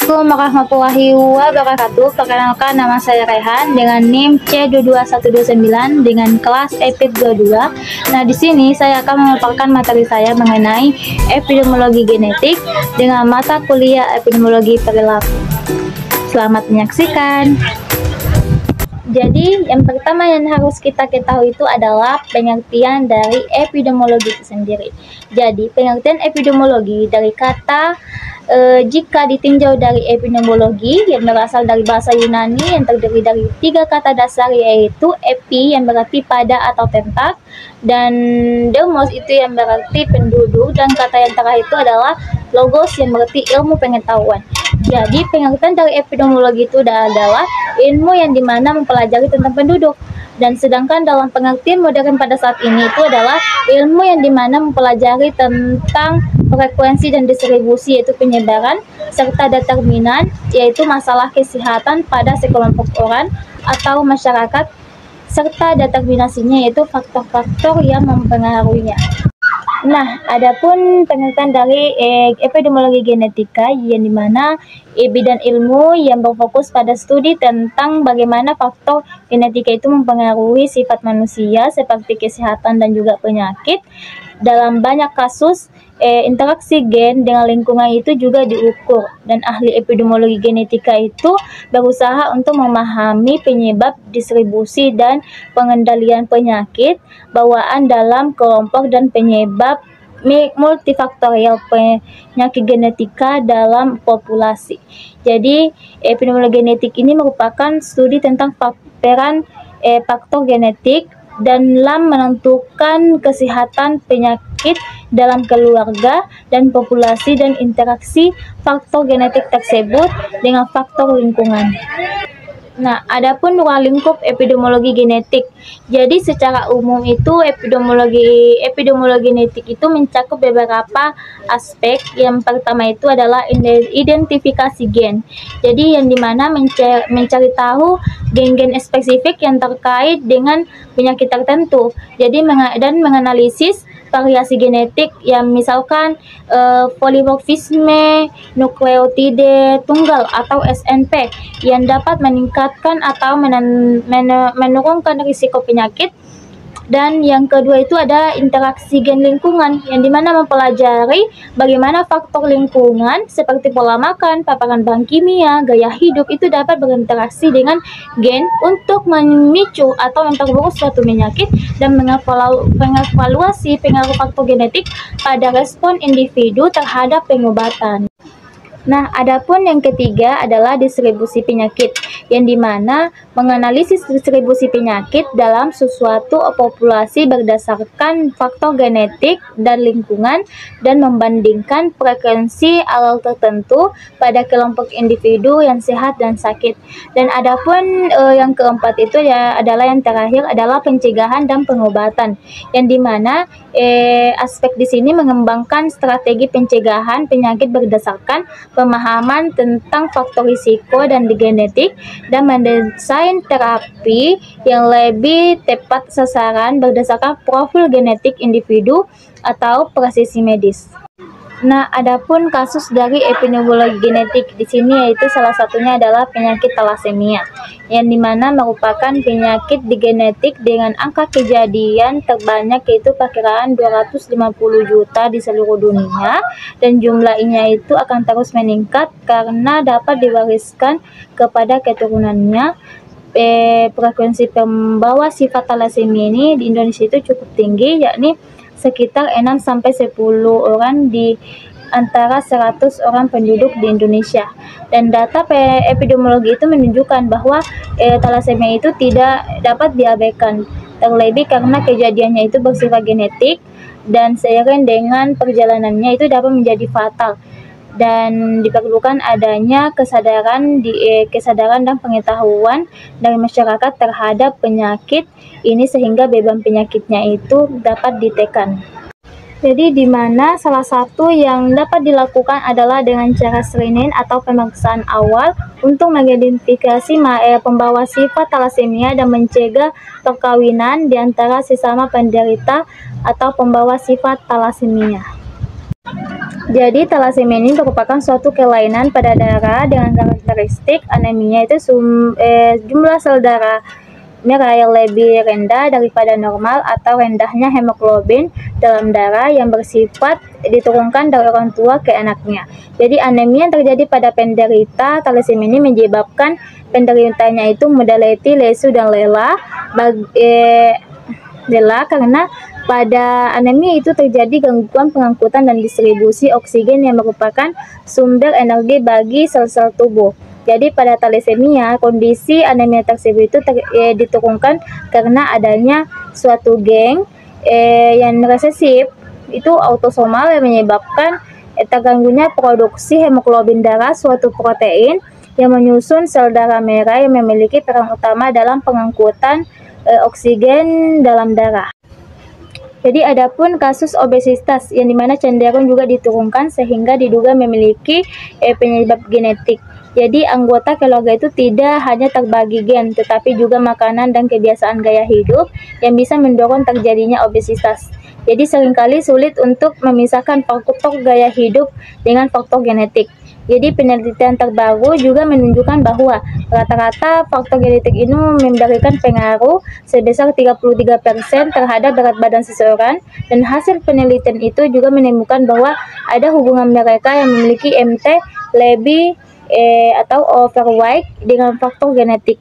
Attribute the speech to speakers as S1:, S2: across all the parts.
S1: Assalamualaikum warahmatullahi wabarakatuh. Perkenalkan, nama saya Rehan dengan NIM C22129 dengan kelas EPID 22. Nah, di sini saya akan memaparkan materi saya mengenai epidemiologi genetik dengan mata kuliah epidemiologi perilaku. Selamat menyaksikan. Jadi, yang pertama yang harus kita ketahui itu adalah pengertian dari epidemiologi itu sendiri. Jadi, pengertian epidemiologi dari kata jika ditinjau dari epidemiologi yang berasal dari bahasa Yunani yang terdiri dari 3 kata dasar, yaitu epi yang berarti pada atau tempat, dan demos itu yang berarti penduduk, dan kata yang terakhir itu adalah logos yang berarti ilmu pengetahuan. Jadi pengertian dari epidemiologi itu adalah ilmu yang dimana mempelajari tentang penduduk, dan sedangkan dalam pengertian modern pada saat ini itu adalah ilmu yang dimana mempelajari tentang frekuensi dan distribusi, yaitu penyebaran, serta determinan, yaitu masalah kesehatan pada sekelompok orang atau masyarakat, serta determinasinya yaitu faktor-faktor yang mempengaruhinya. Nah, adapun pengertian dari epidemiologi genetika yang dimana bidang ilmu yang berfokus pada studi tentang bagaimana faktor genetika itu mempengaruhi sifat manusia seperti kesehatan dan juga penyakit. Dalam banyak kasus, interaksi gen dengan lingkungan itu juga diukur, dan ahli epidemiologi genetika itu berusaha untuk memahami penyebab, distribusi, dan pengendalian penyakit bawaan dalam kelompok dan penyebab multifaktorial penyakit genetika dalam populasi. Jadi, epidemiologi genetik ini merupakan studi tentang peran faktor genetik dalam menentukan kesehatan penyakit dalam keluarga dan populasi, dan interaksi faktor genetik tersebut dengan faktor lingkungan. Nah, adapun ruang lingkup epidemiologi genetik. Jadi secara umum itu epidemiologi genetik itu mencakup beberapa aspek. Yang pertama itu adalah identifikasi gen. Jadi yang dimana mencari tahu gen-gen spesifik yang terkait dengan penyakit tertentu. Jadi dan menganalisis variasi genetik yang misalkan polimorfisme nukleotida tunggal atau SNP yang dapat meningkatkan atau menurunkan risiko penyakit. Dan yang kedua itu ada interaksi gen lingkungan yang dimana mempelajari bagaimana faktor lingkungan seperti pola makan, paparan bahan kimia, gaya hidup itu dapat berinteraksi dengan gen untuk memicu atau memperburuk suatu penyakit, dan mengevaluasi pengaruh faktor genetik pada respon individu terhadap pengobatan. Nah, adapun yang ketiga adalah distribusi penyakit, yang dimana menganalisis distribusi penyakit dalam suatu populasi berdasarkan faktor genetik dan lingkungan, dan membandingkan frekuensi alel tertentu pada kelompok individu yang sehat dan sakit. Dan adapun yang keempat itu adalah yang terakhir adalah pencegahan dan pengobatan, yang dimana aspek di sini mengembangkan strategi pencegahan penyakit berdasarkan pemahaman tentang faktor risiko dan genetik, dan mendesain terapi yang lebih tepat sasaran berdasarkan profil genetik individu atau presisi medis. Nah, adapun kasus dari epidemiologi genetik di sini yaitu salah satunya adalah penyakit talasemia, yang dimana merupakan penyakit genetik dengan angka kejadian terbanyak yaitu perkiraan 250 juta di seluruh dunia, dan jumlahnya itu akan terus meningkat karena dapat diwariskan kepada keturunannya. Frekuensi pembawa sifat talasemia ini di Indonesia itu cukup tinggi, yakni sekitar 6-10 orang di antara 100 orang penduduk di Indonesia. Dan data epidemiologi itu menunjukkan bahwa talasemia itu tidak dapat diabaikan, terlebih karena kejadiannya itu bersifat genetik, dan seiring dengan perjalanannya itu dapat menjadi fatal, dan diperlukan adanya kesadaran dan pengetahuan dari masyarakat terhadap penyakit ini sehingga beban penyakitnya itu dapat ditekan. Jadi di mana salah satu yang dapat dilakukan adalah dengan cara screening atau pemeriksaan awal untuk mengidentifikasi pembawa sifat talasemia dan mencegah perkawinan di antara sesama penderita atau pembawa sifat talasemia. Jadi talasemia ini merupakan suatu kelainan pada darah dengan karakteristik anemia itu jumlah sel darah merah yang lebih rendah daripada normal atau rendahnya hemoglobin dalam darah yang bersifat diturunkan dari orang tua ke anaknya. Jadi anemia yang terjadi pada penderita talasemia ini menyebabkan penderitanya itu mudah letih, lesu dan lelah karena pada anemia itu terjadi gangguan pengangkutan dan distribusi oksigen yang merupakan sumber energi bagi sel-sel tubuh. Jadi pada talasemia, kondisi anemia tersebut itu diturunkan karena adanya suatu gen yang resesif itu autosomal yang menyebabkan terganggunya produksi hemoglobin darah, suatu protein yang menyusun sel darah merah yang memiliki peran utama dalam pengangkutan oksigen dalam darah. Jadi adapun kasus obesitas yang dimana cenderung juga diturunkan sehingga diduga memiliki penyebab genetik. Jadi anggota keluarga itu tidak hanya terbagi gen, tetapi juga makanan dan kebiasaan gaya hidup yang bisa mendorong terjadinya obesitas. Jadi seringkali sulit untuk memisahkan faktor gaya hidup dengan faktor genetik. Jadi penelitian terbaru juga menunjukkan bahwa rata-rata faktor genetik ini memberikan pengaruh sebesar 33% terhadap berat badan seseorang, dan hasil penelitian itu juga menemukan bahwa ada hubungan mereka yang memiliki MT lebih atau overweight dengan faktor genetik.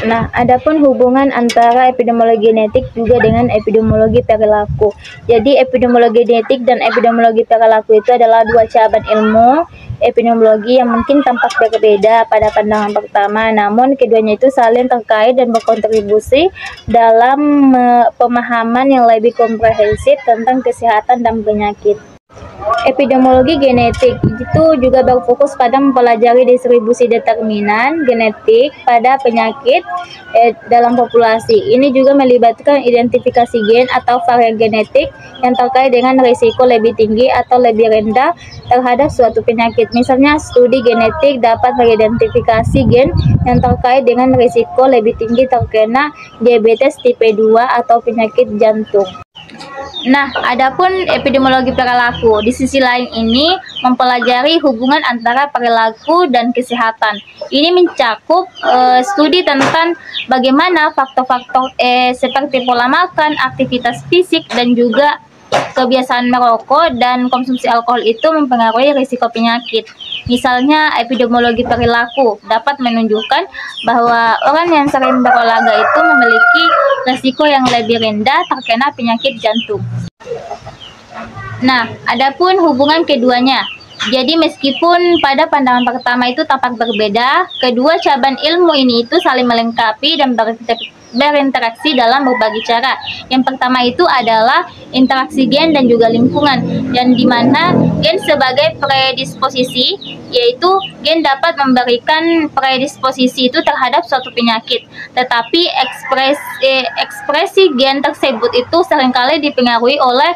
S1: Nah, adapun hubungan antara epidemiologi genetik juga dengan epidemiologi perilaku. Jadi epidemiologi genetik dan epidemiologi perilaku itu adalah dua cabang ilmu epidemiologi yang mungkin tampak berbeda pada pandangan pertama, namun keduanya itu saling terkait dan berkontribusi dalam pemahaman yang lebih komprehensif tentang kesehatan dan penyakit. Epidemiologi genetik itu juga berfokus pada mempelajari distribusi determinan genetik pada penyakit dalam populasi. Ini juga melibatkan identifikasi gen atau varian genetik yang terkait dengan risiko lebih tinggi atau lebih rendah terhadap suatu penyakit. Misalnya, studi genetik dapat mengidentifikasi gen yang terkait dengan risiko lebih tinggi terkena diabetes tipe 2 atau penyakit jantung. Nah, adapun epidemiologi perilaku di sisi lain ini mempelajari hubungan antara perilaku dan kesehatan. Ini mencakup studi tentang bagaimana faktor-faktor seperti pola makan, aktivitas fisik, dan juga kebiasaan merokok dan konsumsi alkohol itu mempengaruhi risiko penyakit. Misalnya, epidemiologi perilaku dapat menunjukkan bahwa orang yang sering berolahraga itu memiliki risiko yang lebih rendah terkena penyakit jantung. Nah, adapun hubungan keduanya. Jadi meskipun pada pandangan pertama itu tampak berbeda, kedua cabang ilmu ini itu saling melengkapi dan berinteraksi dalam berbagai cara. Yang pertama itu adalah interaksi gen dan juga lingkungan, yang dimana gen sebagai predisposisi, yaitu gen dapat memberikan predisposisi itu terhadap suatu penyakit, tetapi ekspresi gen tersebut itu seringkali dipengaruhi oleh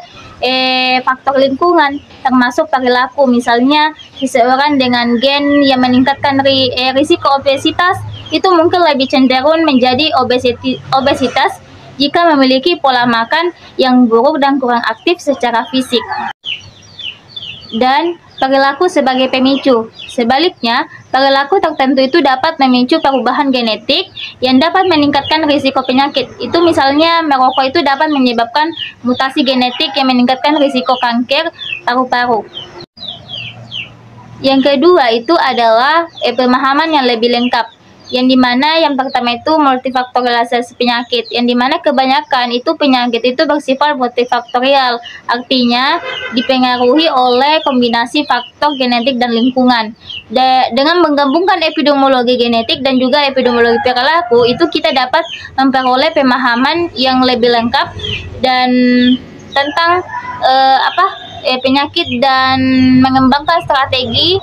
S1: faktor lingkungan, termasuk perilaku. Misalnya, seseorang dengan gen yang meningkatkan risiko obesitas itu mungkin lebih cenderung menjadi obesitas jika memiliki pola makan yang buruk dan kurang aktif secara fisik. Dan perilaku sebagai pemicu. Sebaliknya, perilaku tertentu itu dapat memicu perubahan genetik yang dapat meningkatkan risiko penyakit. Itu misalnya merokok itu dapat menyebabkan mutasi genetik yang meningkatkan risiko kanker paru-paru. Yang kedua itu adalah pemahaman yang lebih lengkap, yang dimana yang pertama itu multifaktorialisasi penyakit, yang dimana kebanyakan itu penyakit itu bersifat multifaktorial, artinya dipengaruhi oleh kombinasi faktor genetik dan lingkungan. Dengan menggabungkan epidemiologi genetik dan juga epidemiologi perilaku, itu kita dapat memperoleh pemahaman yang lebih lengkap dan tentang penyakit dan mengembangkan strategi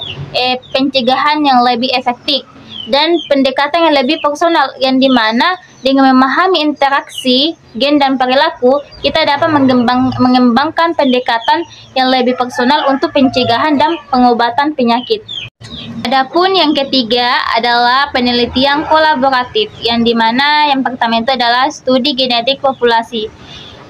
S1: pencegahan yang lebih efektif dan pendekatan yang lebih personal, yang dimana dengan memahami interaksi gen dan perilaku, kita dapat mengembangkan pendekatan yang lebih personal untuk pencegahan dan pengobatan penyakit. Adapun yang ketiga adalah penelitian kolaboratif, yang dimana yang pertama itu adalah studi genetik populasi.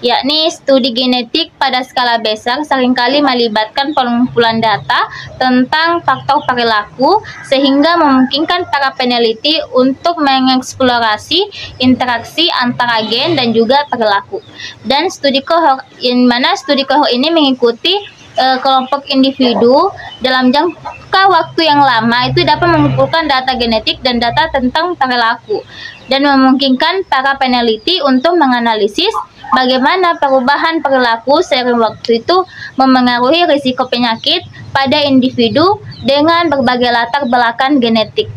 S1: yakni studi genetik pada skala besar seringkali melibatkan pengumpulan data tentang faktor perilaku sehingga memungkinkan para peneliti untuk mengeksplorasi interaksi antara gen dan juga perilaku. Dan studi kohort, yang mana studi kohort ini mengikuti kelompok individu dalam jangka waktu yang lama itu dapat mengumpulkan data genetik dan data tentang perilaku dan memungkinkan para peneliti untuk menganalisis bagaimana perubahan perilaku seiring waktu itu memengaruhi risiko penyakit pada individu dengan berbagai latar belakang genetik.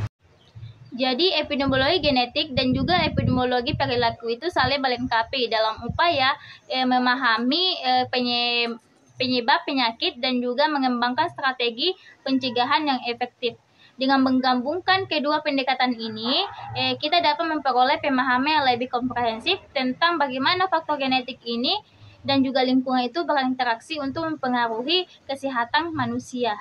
S1: Jadi epidemiologi genetik dan juga epidemiologi perilaku itu saling melengkapi dalam upaya memahami penyebab penyakit dan juga mengembangkan strategi pencegahan yang efektif. Dengan menggabungkan kedua pendekatan ini, kita dapat memperoleh pemahaman yang lebih komprehensif tentang bagaimana faktor genetik ini dan juga lingkungan itu berinteraksi untuk mempengaruhi kesehatan manusia.